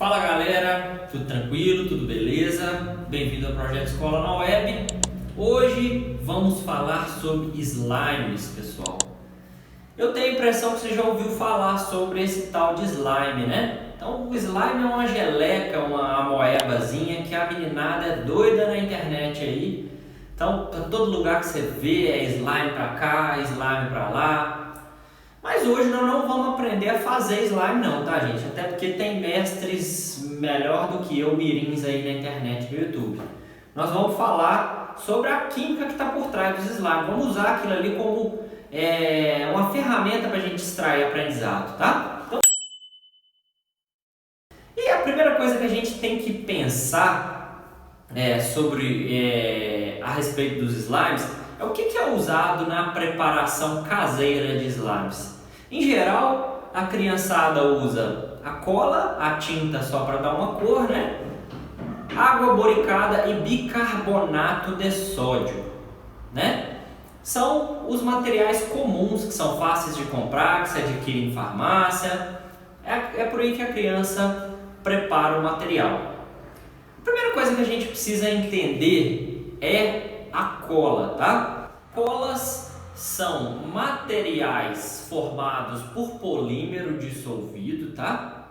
Fala galera, tudo tranquilo, tudo beleza? Bem-vindo ao Projeto Escola na Web. Hoje vamos falar sobre slimes, pessoal. Eu tenho a impressão que você já ouviu falar sobre esse tal de slime, né? Então o slime é uma geleca, uma amoebazinha que a meninada é doida na internet aí. Então todo lugar que você vê é slime pra cá, slime pra lá. Mas hoje nós não vamos aprender a fazer slime não, tá gente? Até porque tem mestres melhor do que eu, mirins aí na internet, no YouTube. Nós vamos falar sobre a química que está por trás dos slimes. Vamos usar aquilo ali como uma ferramenta para a gente extrair aprendizado, tá? Então, e a primeira coisa que a gente tem que pensar a respeito dos slimes é o que é usado na preparação caseira de slimes. Em geral, a criançada usa a cola, a tinta só para dar uma cor, né? Água boricada e bicarbonato de sódio, né? São os materiais comuns que são fáceis de comprar, que se adquire em farmácia. É por aí que a criança prepara o material. A primeira coisa que a gente precisa entender é a cola, tá? Colas são materiais formados por polímero dissolvido, tá?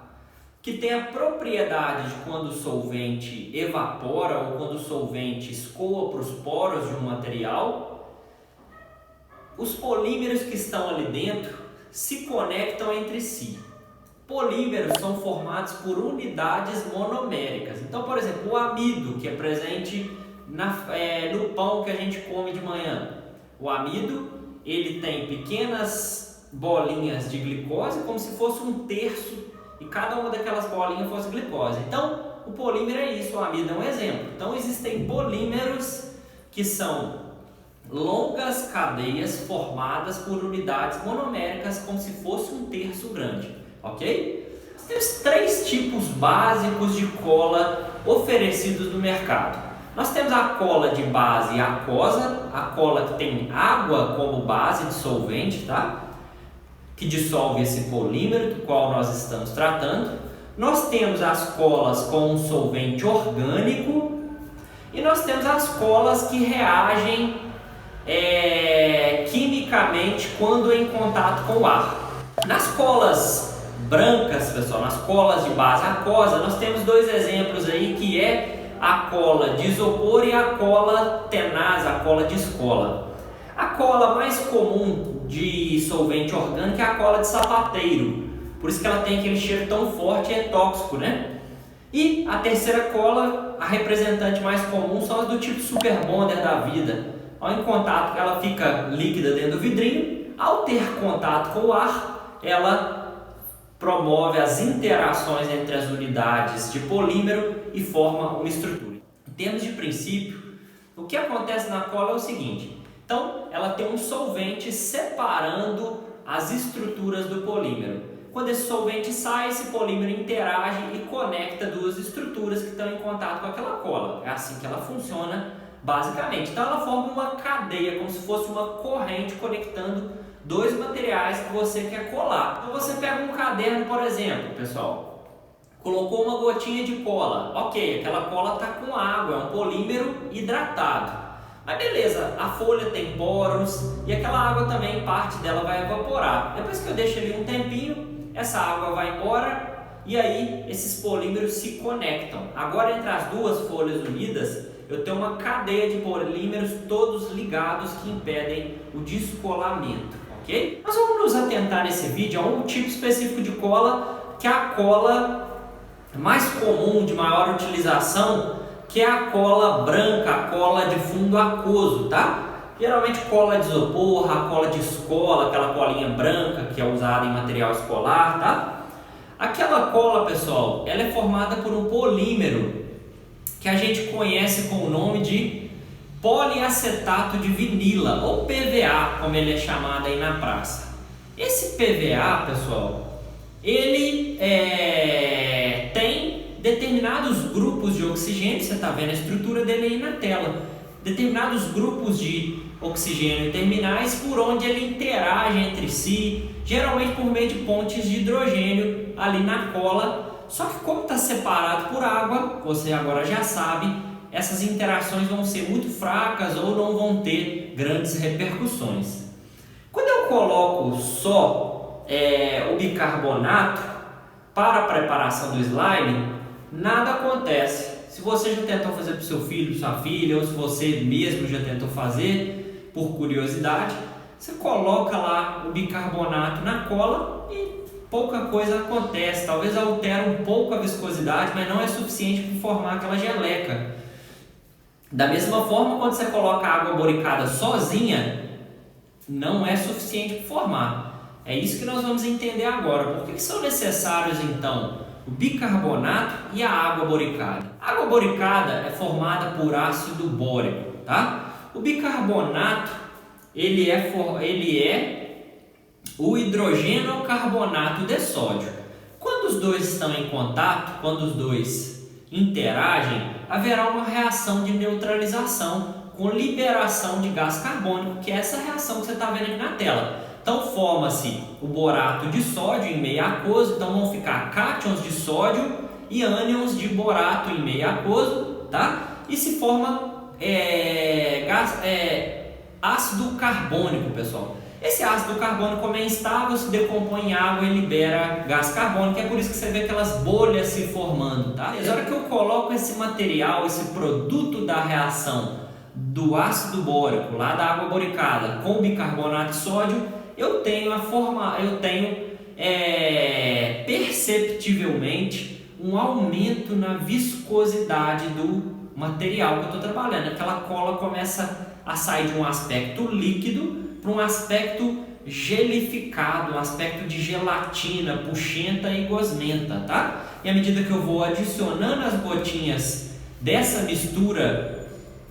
Que tem a propriedade de quando o solvente evapora ou quando o solvente escoa para os poros de um material, os polímeros que estão ali dentro se conectam entre si. Polímeros são formados por unidades monoméricas. Então, por exemplo, o amido, que é presente no pão que a gente come de manhã. O amido, ele tem pequenas bolinhas de glicose, como se fosse um terço, e cada uma daquelas bolinhas fosse glicose. Então, o polímero é isso, o amido é um exemplo. Então, existem polímeros que são longas cadeias formadas por unidades monoméricas, como se fosse um terço grande, ok? Nós temos 3 tipos básicos de cola oferecidos no mercado. Nós temos a cola de base aquosa, a cola que tem água como base dissolvente, tá? Que dissolve esse polímero do qual nós estamos tratando. Nós temos as colas com um solvente orgânico e nós temos as colas que reagem quimicamente quando em contato com o ar. Nas colas brancas, pessoal, nas colas de base aquosa, nós temos 2 exemplos aí, que é a cola de isopor e a cola tenaz, a cola de escola. A cola mais comum de solvente orgânico é a cola de sapateiro, por isso que ela tem aquele cheiro tão forte e é tóxico, né? E a terceira cola, a representante mais comum, são as do tipo Super Bonder da vida. Ao em contato, ela fica líquida dentro do vidrinho, ao ter contato com o ar, ela promove as interações entre as unidades de polímero e forma uma estrutura. Em termos de princípio, o que acontece na cola é o seguinte: então, ela tem um solvente separando as estruturas do polímero. Quando esse solvente sai, esse polímero interage e conecta 2 estruturas que estão em contato com aquela cola. É assim que ela funciona basicamente. Então, ela forma uma cadeia, como se fosse uma corrente conectando 2 materiais que você quer colar. Então você pega um caderno, por exemplo, pessoal, colocou uma gotinha de cola, ok, aquela cola está com água, é um polímero hidratado. Mas beleza, a folha tem poros e aquela água também, parte dela vai evaporar. Depois que eu deixo ali um tempinho, essa água vai embora e aí esses polímeros se conectam. Agora, entre as 2 folhas unidas, eu tenho uma cadeia de polímeros todos ligados que impedem o descolamento. Okay? Nós vamos nos atentar nesse vídeo a um tipo específico de cola, que é a cola mais comum, de maior utilização, que é a cola branca, a cola de fundo aquoso, tá? Geralmente cola de isopor, a cola de escola, aquela colinha branca que é usada em material escolar, tá? Aquela cola, pessoal, ela é formada por um polímero que a gente conhece com o nome de poliacetato de vinila, ou PVA, como ele é chamado aí na praça. Esse PVA, pessoal, ele tem determinados grupos de oxigênio, você está vendo a estrutura dele aí na tela, determinados grupos de oxigênio terminais por onde ele interage entre si, geralmente por meio de pontes de hidrogênio ali na cola, Só que como está separado por água, você agora já sabe, essas interações vão ser muito fracas ou não vão ter grandes repercussões. Quando eu coloco só o bicarbonato para a preparação do slime, nada acontece. Se você já tentou fazer para o seu filho, sua filha, ou se você mesmo já tentou fazer por curiosidade, você coloca lá o bicarbonato na cola e pouca coisa acontece. Talvez altere um pouco a viscosidade, mas não é suficiente para formar aquela geleca. Da mesma forma, quando você coloca a água boricada sozinha, não é suficiente para formar. É isso que nós vamos entender agora. Por que são necessários, então, o bicarbonato e a água boricada? A água boricada é formada por ácido bórico, tá? O bicarbonato, ele é o hidrogenocarbonato de sódio. Quando os dois estão em contato, quando os dois interagem, haverá uma reação de neutralização com liberação de gás carbônico, que é essa reação que você está vendo aqui na tela. Então forma-se o borato de sódio em meio aquoso, então vão ficar cátions de sódio e ânions de borato em meio aquoso, tá? E se forma ácido carbônico, pessoal. Esse ácido carbônico, como é instável, se decompõe em água e libera gás carbônico, é por isso que você vê aquelas bolhas se formando, tá? Na hora que eu coloco esse material, esse produto da reação do ácido bórico, lá da água boricada, com o bicarbonato de sódio, eu tenho perceptivelmente um aumento na viscosidade do material que eu estou trabalhando. Aquela cola começa a sair de um aspecto líquido para um aspecto gelificado, um aspecto de gelatina, puxenta e gosmenta, tá? E à medida que eu vou adicionando as gotinhas dessa mistura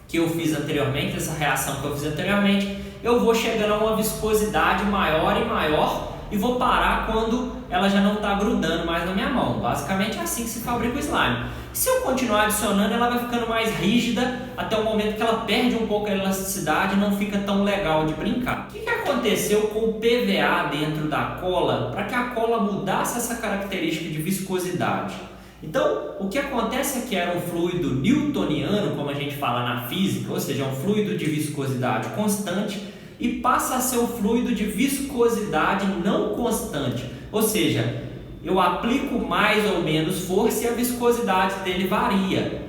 que eu fiz anteriormente, essa reação que eu fiz anteriormente, eu vou chegando a uma viscosidade maior e maior e vou parar quando ela já não está grudando mais na minha mão. Basicamente é assim que se fabrica o slime. Se eu continuar adicionando, ela vai ficando mais rígida até o momento que ela perde um pouco a elasticidade e não fica tão legal de brincar. O que aconteceu com o PVA dentro da cola para que a cola mudasse essa característica de viscosidade? Então, o que acontece é que era um fluido newtoniano, como a gente fala na física, ou seja, um fluido de viscosidade constante, e passa a ser um fluido de viscosidade não constante, ou seja, eu aplico mais ou menos força e a viscosidade dele varia.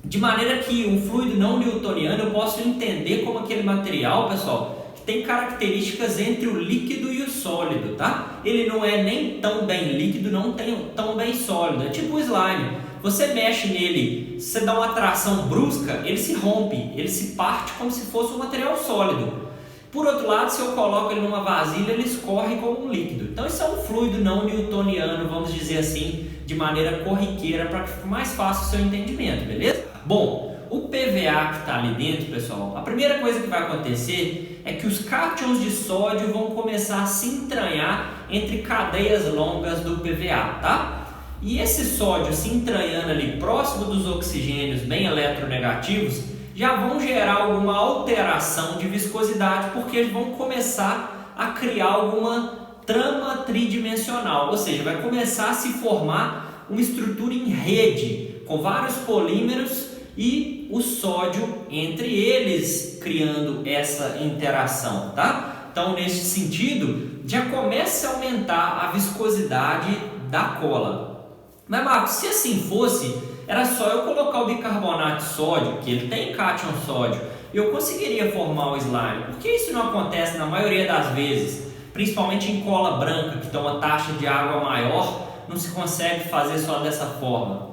De maneira que um fluido não newtoniano eu posso entender como aquele material, pessoal, que tem características entre o líquido e o sólido, tá? Ele não é nem tão bem líquido, não tão bem sólido. É tipo o slime. Você mexe nele, você dá uma tração brusca, ele se rompe, ele se parte como se fosse um material sólido. Por outro lado, se eu coloco ele numa vasilha, ele escorre como um líquido. Então isso é um fluido não newtoniano, vamos dizer assim, de maneira corriqueira, para que fique mais fácil o seu entendimento, beleza? Bom, o PVA que está ali dentro, pessoal, a primeira coisa que vai acontecer é que os cátions de sódio vão começar a se entranhar entre cadeias longas do PVA, tá? E esse sódio se entranhando ali próximo dos oxigênios bem eletronegativos, já vão gerar alguma alteração de viscosidade, porque eles vão começar a criar alguma trama tridimensional, ou seja, vai começar a se formar uma estrutura em rede, com vários polímeros e o sódio entre eles, criando essa interação, tá? Então, nesse sentido, já começa a aumentar a viscosidade da cola. Mas, Marcos, se assim fosse, era só eu colocar o bicarbonato de sódio, que ele tem cátion sódio, e eu conseguiria formar o slime. Por que isso não acontece na maioria das vezes? Principalmente em cola branca, que tem uma taxa de água maior, não se consegue fazer só dessa forma.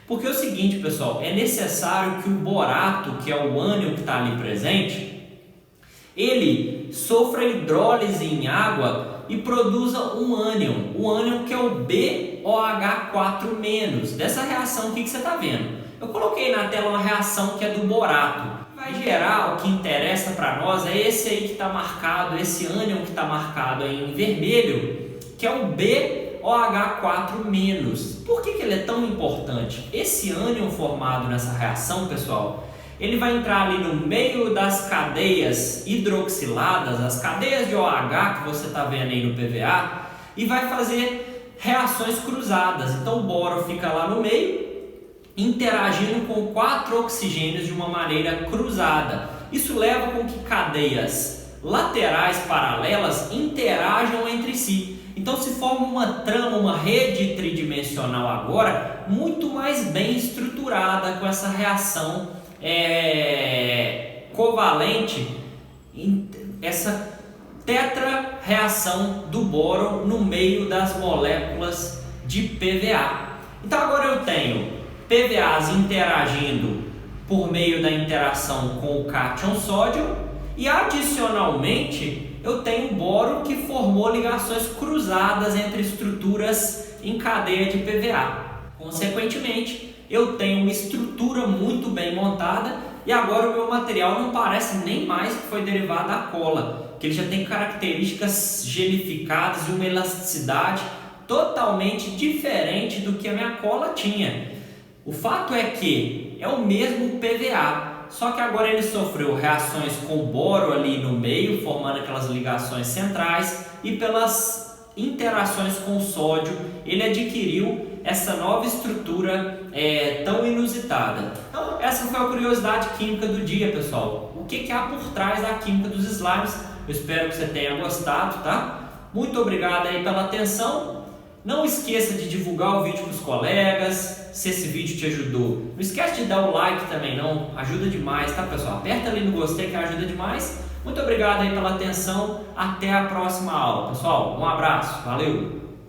Porque é o seguinte, pessoal, é necessário que o borato, que é o ânion que está ali presente, ele sofra hidrólise em água e produza um ânion. O ânion que é o BOH4-. Dessa reação, o que você está vendo? Eu coloquei na tela uma reação que é do borato. Vai gerar, o que interessa para nós é esse aí que está marcado, esse ânion que está marcado aí em vermelho, que é o BOH4-. Por que ele é tão importante? Esse ânion formado nessa reação, pessoal, ele vai entrar ali no meio das cadeias hidroxiladas, as cadeias de OH que você está vendo aí no PVA, e vai fazer reações cruzadas. Então o boro fica lá no meio, interagindo com 4 oxigênios de uma maneira cruzada. Isso leva com que cadeias laterais paralelas interajam entre si. Então se forma uma trama, uma rede tridimensional agora muito mais bem estruturada com essa reação covalente, essa tetra-reação do boro no meio das moléculas de PVA. Então agora eu tenho PVAs interagindo por meio da interação com o cátion sódio e adicionalmente eu tenho boro que formou ligações cruzadas entre estruturas em cadeia de PVA. Consequentemente, eu tenho uma estrutura muito bem montada e agora o meu material não parece nem mais que foi derivado da cola, que ele já tem características gelificadas e uma elasticidade totalmente diferente do que a minha cola tinha. O fato é que é o mesmo PVA, só que agora ele sofreu reações com o boro ali no meio, formando aquelas ligações centrais, e pelas interações com o sódio, ele adquiriu essa nova estrutura tão inusitada. Então, essa foi a curiosidade química do dia, pessoal. O que há por trás da química dos slimes? Eu espero que você tenha gostado, tá? Muito obrigado aí pela atenção. Não esqueça de divulgar o vídeo para os colegas, se esse vídeo te ajudou. Não esquece de dar o like também, não, ajuda demais, tá, pessoal? Aperta ali no gostei que ajuda demais. Muito obrigado aí pela atenção, até a próxima aula, pessoal. Um abraço, valeu!